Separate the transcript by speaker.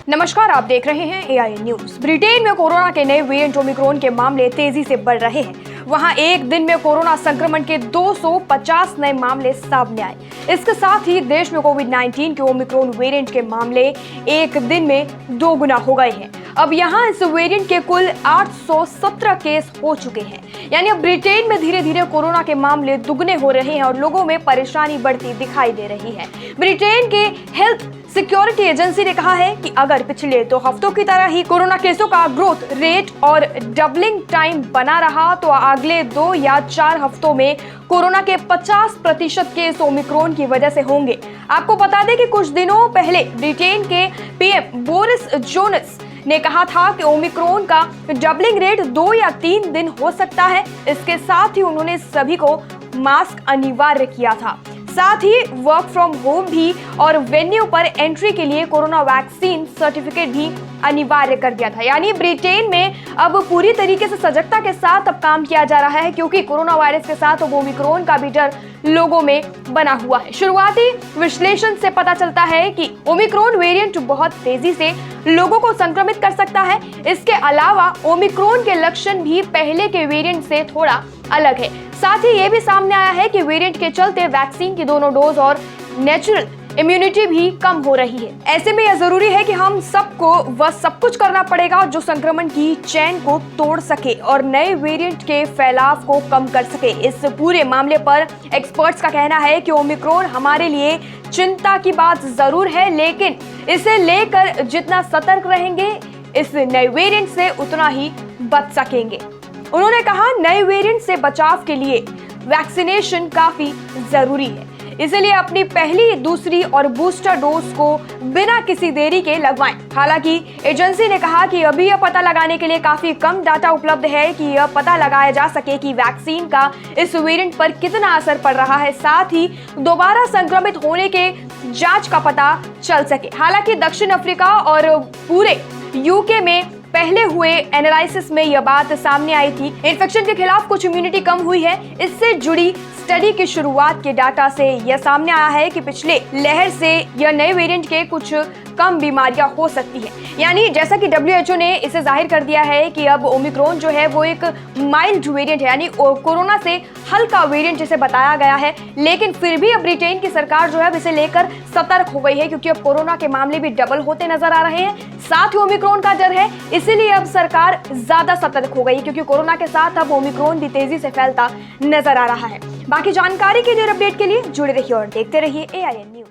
Speaker 1: नमस्कार, आप देख रहे हैं AIN न्यूज। ब्रिटेन में कोरोना के नए वेरिएंट ओमिक्रॉन के मामले तेजी से बढ़ रहे हैं। वहां एक दिन में कोरोना संक्रमण के 250 नए मामले सामने आए। इसके साथ ही देश में कोविड-19 के ओमिक्रॉन वेरिएंट के मामले एक दिन में 2 गुना हो गए हैं। अब यहां इस वेरिएंट के कुल 817 केस हो चुके हैं। यानी अब ब्रिटेन में धीरे धीरे कोरोना के मामले दुगने हो रहे हैं और लोगों में परेशानी बढ़ती दिखाई दे रही है। ब्रिटेन के हेल्थ सिक्योरिटी एजेंसी ने कहा है कि अगर पिछले 2 हफ्तों की तरह ही कोरोना केसों का ग्रोथ रेट और डबलिंग टाइम बना रहा तो अगले 2 या 4 हफ्तों में कोरोना के 50% केस ओमिक्रॉन की वजह से होंगे। आपको बता दें कि कुछ दिनों पहले ब्रिटेन के पीएम बोरिस जॉनसन ने कहा था कि ओमिक्रॉन का डबलिंग रेट 2 या 3 दिन हो सकता है। इसके साथ ही उन्होंने सभी को मास्क अनिवार्य किया था। साथ ही वर्क फ्रॉम होम भी और वेन्यू पर एंट्री के लिए कोरोना वैक्सीन सर्टिफिकेट भी अनिवार्य कर दिया था। यानी ब्रिटेन में अब पूरी तरीके से सजगता के साथ अब काम किया जा रहा है, क्योंकि कोरोना वायरस के साथ अब ओमिक्रॉन का भी डर लोगों में बना हुआ है। शुरुआती विश्लेषण से पता चलता है कि ओमिक्रॉन वेरिएंट बहुत तेजी से लोगों को संक्रमित कर सकता है। इसके अलावा ओमिक्रॉन के लक्षण भी पहले के वेरिएंट से थोड़ा अलग है। साथ ही ये भी सामने आया है कि वेरिएंट के चलते वैक्सीन की दोनों डोज और नेचुरल इम्यूनिटी भी कम हो रही है। ऐसे में यह जरूरी है कि हम सबको वह सब कुछ करना पड़ेगा जो संक्रमण की चेन को तोड़ सके और नए वेरिएंट के फैलाव को कम कर सके। इस पूरे मामले पर एक्सपर्ट्स का कहना है कि ओमिक्रॉन हमारे लिए चिंता की बात जरूर है, लेकिन इसे लेकर जितना सतर्क रहेंगे इस नए वेरिएंट से उतना ही बच सकेंगे। उन्होंने कहा, नए वेरिएंट से बचाव के लिए वैक्सीनेशन काफी जरूरी है, इसलिए अपनी पहली, दूसरी और बूस्टर डोज को बिना किसी देरी के लगवाएं। हालांकि एजेंसी ने कहा कि अभी यह पता लगाने के लिए काफी कम डाटा उपलब्ध है कि यह पता लगाया जा सके कि वैक्सीन का इस वेरिएंट पर कितना असर पड़ रहा है, साथ ही दोबारा संक्रमित होने के जांच का पता चल सके। हालांकि दक्षिण अफ्रीका और पूरे यूके में पहले हुए एनालिसिस में यह बात सामने आई थी। इन्फेक्शन के खिलाफ कुछ इम्यूनिटी कम हुई है। इससे जुड़ी स्टडी की शुरुआत के डाटा से यह सामने आया है कि पिछले लहर से यह नए वेरिएंट के कुछ कम बीमारियां हो सकती है। यानी जैसा कि WHO ने इसे जाहिर कर दिया है कि अब ओमिक्रॉन जो है वो एक माइल्ड वेरिएंट है, यानी कोरोना से हल्का वेरिएंट जिसे बताया गया है। लेकिन फिर भी अब ब्रिटेन की सरकार जो है इसे लेकर सतर्क हो गई है, क्योंकि अब कोरोना के मामले भी डबल होते नजर आ रहे हैं। साथ ही ओमिक्रॉन का डर है, इसीलिए अब सरकार ज्यादा सतर्क हो गई, क्योंकि कोरोना के साथ अब ओमिक्रॉन भी तेजी से फैलता नजर आ रहा है। बाकी जानकारी के लिए और अपडेट के लिए जुड़े रहिए और देखते रहिए AIN न्यूज।